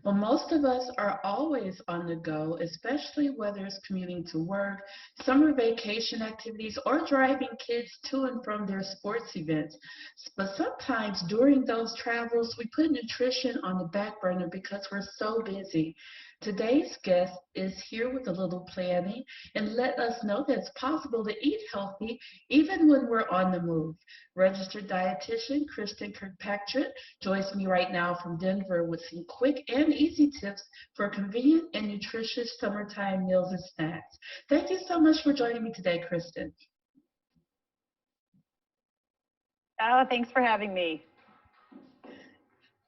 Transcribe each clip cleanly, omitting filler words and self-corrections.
Well, most of us are always on the go, especially whether it's commuting to work, summer vacation activities, or driving kids to and from their sports events. But sometimes during those travels, we put nutrition on the back burner because we're so busy. Today's guest is here with a little planning and let us know that it's possible to eat healthy even when we're on the move. Registered dietitian Kristen Kirkpatrick joins me right now from Denver with some quick and easy tips for convenient and nutritious summertime meals and snacks. Thank you so much for joining me today, Kristen. Oh, thanks for having me.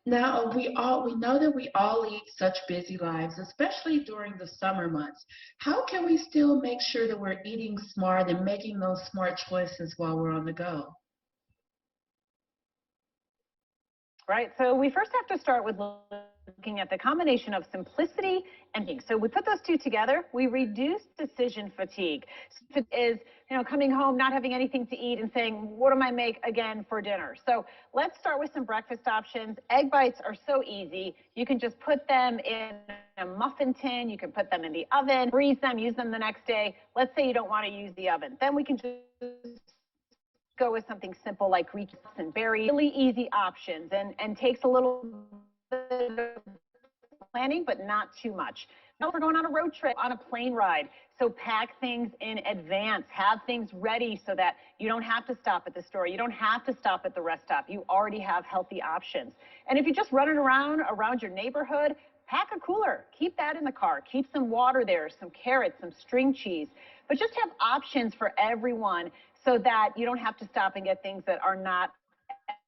Now we know that we all lead such busy lives, especially during the summer months. How can we still make sure that we're eating smart and making those smart choices while we're on the go? Right, so we first have to start with looking at the combination of simplicity and being. So we put those two together, we reduce decision fatigue. So it is, coming home, not having anything to eat and saying, what am I make again for dinner? So let's start with some breakfast options. Egg bites are so easy. You can just put them in a muffin tin, you can put them in the oven, freeze them, use them the next day. Let's say you don't want to use the oven. Then we can just go with something simple like Greek and berries. Really easy options and takes a little bit of planning, but not too much. Now we're going on a road trip, on a plane ride. So pack things in advance, have things ready so that you don't have to stop at the store. You don't have to stop at the rest stop. You already have healthy options. And if you're just running around your neighborhood, pack a cooler. Keep that in the car. Keep some water there, some carrots, some string cheese. But just have options for everyone so that you don't have to stop and get things that are not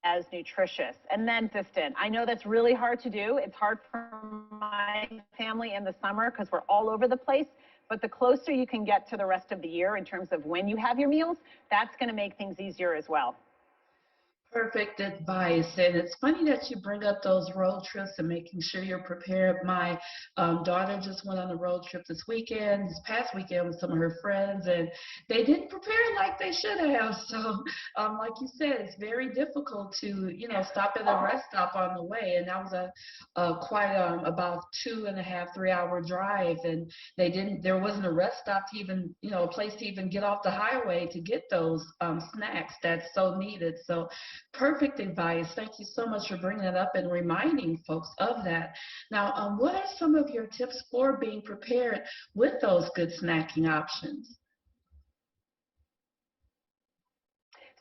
as nutritious. And then consistent. I know that's really hard to do. It's hard for my family in the summer because we're all over the place. But the closer you can get to the rest of the year in terms of when you have your meals, that's going to make things easier as well. Perfect advice. And it's funny that you bring up those road trips and making sure you're prepared. My daughter just went on a road trip this past weekend with some of her friends, and they didn't prepare like they should have. So, like you said, it's very difficult to, stop at a rest stop on the way. And that was a quite about 2.5, 3 hour drive. And there wasn't a rest stop to even, a place to even get off the highway to get those snacks that's so needed. So, perfect advice. Thank you so much for bringing that up and reminding folks of that. Now, what are some of your tips for being prepared with those good snacking options?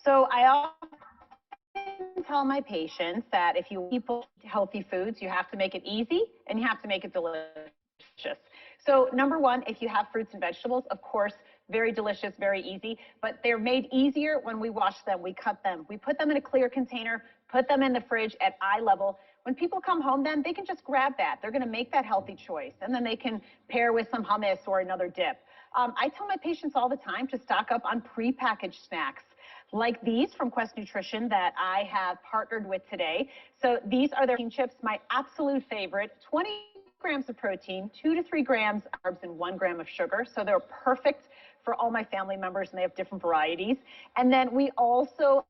So I often tell my patients that if you eat healthy foods, you have to make it easy and you have to make it delicious. So number one, if you have fruits and vegetables, of course, very delicious, very easy, but they're made easier when we wash them, we cut them, we put them in a clear container, put them in the fridge at eye level. When people come home, then they can just grab that. They're going to make that healthy choice, and then they can pair with some hummus or another dip. I tell my patients all the time to stock up on prepackaged snacks like these from Quest Nutrition that I have partnered with today. So these are their protein chips, my absolute favorite, 20 grams of protein, 2 to 3 grams of carbs, and 1 gram of sugar. So they're perfect for all my family members, and they have different varieties. And then we also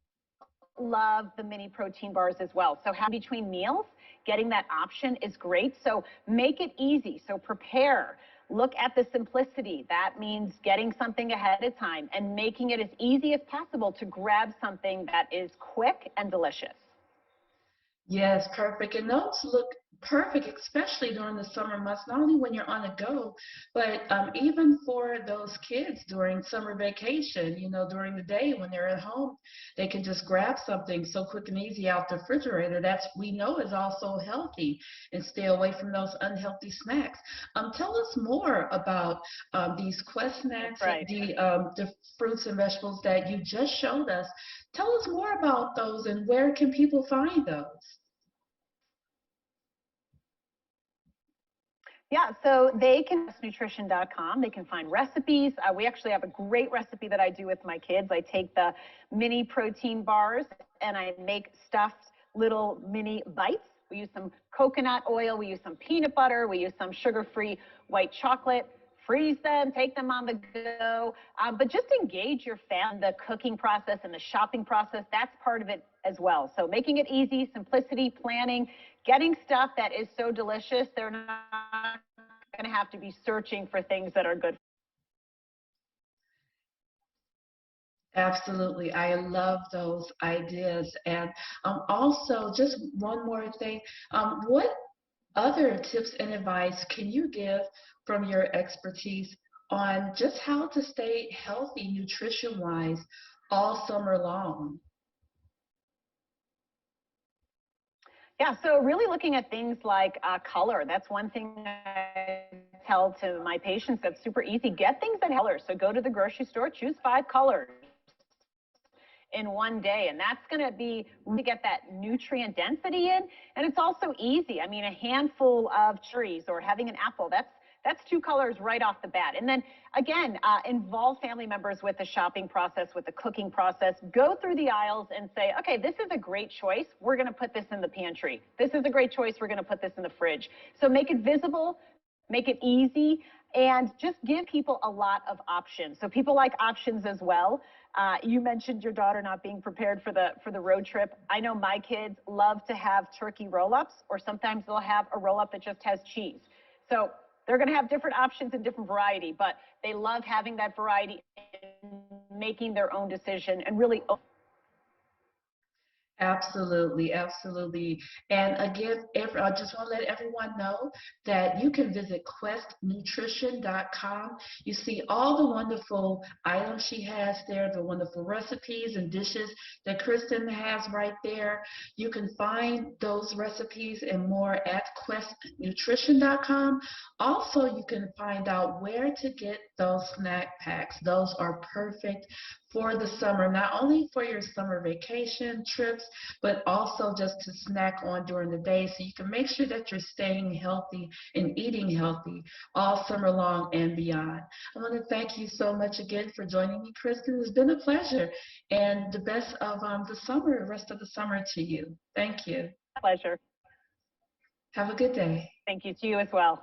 love the mini protein bars as well. So having between meals, getting that option is great. So make it easy. So prepare. Look at the simplicity. That means getting something ahead of time and making it as easy as possible to grab something that is quick and delicious. Yes, perfect. And those look perfect, especially during the summer months, not only when you're on the go, but even for those kids during summer vacation, during the day when they're at home, they can just grab something so quick and easy out the refrigerator. We know is also healthy and stay away from those unhealthy snacks. Tell us more about these Quest snacks, right. the fruits and vegetables that you just showed us. Tell us more about those and where can people find those? Yeah, so they can nutrition.com. They can find recipes. We actually have a great recipe that I do with my kids. I take the mini protein bars and I make stuffed little mini bites. We use some coconut oil, we use some peanut butter, we use some sugar-free white chocolate, freeze them, take them on the go, but just engage your family in the cooking process and the shopping process. That's part of it as well. So making it easy, simplicity, planning, getting stuff that is so delicious, they're not going to have to be searching for things that are good. Absolutely. I love those ideas. And also, just one more thing. What other tips and advice can you give from your expertise on just how to stay healthy nutrition-wise all summer long? Yeah, so really looking at things like color. That's one thing I tell to my patients that's super easy. Get things that have color. So go to the grocery store, choose 5 colors in one day, and that's going to be to get that nutrient density in. And it's also easy. I mean, a handful of cherries or having an apple, that's 2 colors right off the bat. And then again, involve family members with the shopping process, with the cooking process. Go through the aisles and say, okay, this is a great choice, we're going to put this in the pantry. This is a great choice, we're going to put this in the fridge. So make it visible, make it easy, and just give people a lot of options. So people like options as well. You mentioned your daughter not being prepared for the road trip. I know my kids love to have turkey roll-ups, or sometimes they'll have a roll-up that just has cheese. So they're going to have different options and different variety, but they love having that variety and making their own decision and really. Absolutely, absolutely. And again, I just want to let everyone know that you can visit questnutrition.com. You see all the wonderful items she has there, the wonderful recipes and dishes that Kristen has right there. You can find those recipes and more at questnutrition.com. Also, you can find out where to get those snack packs. Those are perfect for the summer, not only for your summer vacation trips, but also just to snack on during the day, so you can make sure that you're staying healthy and eating healthy all summer long and beyond. I want to thank you so much again for joining me, Kristen. It's been a pleasure, and the best of the rest of the summer to you. Thank you. Pleasure. Have a good day. Thank you to you as well.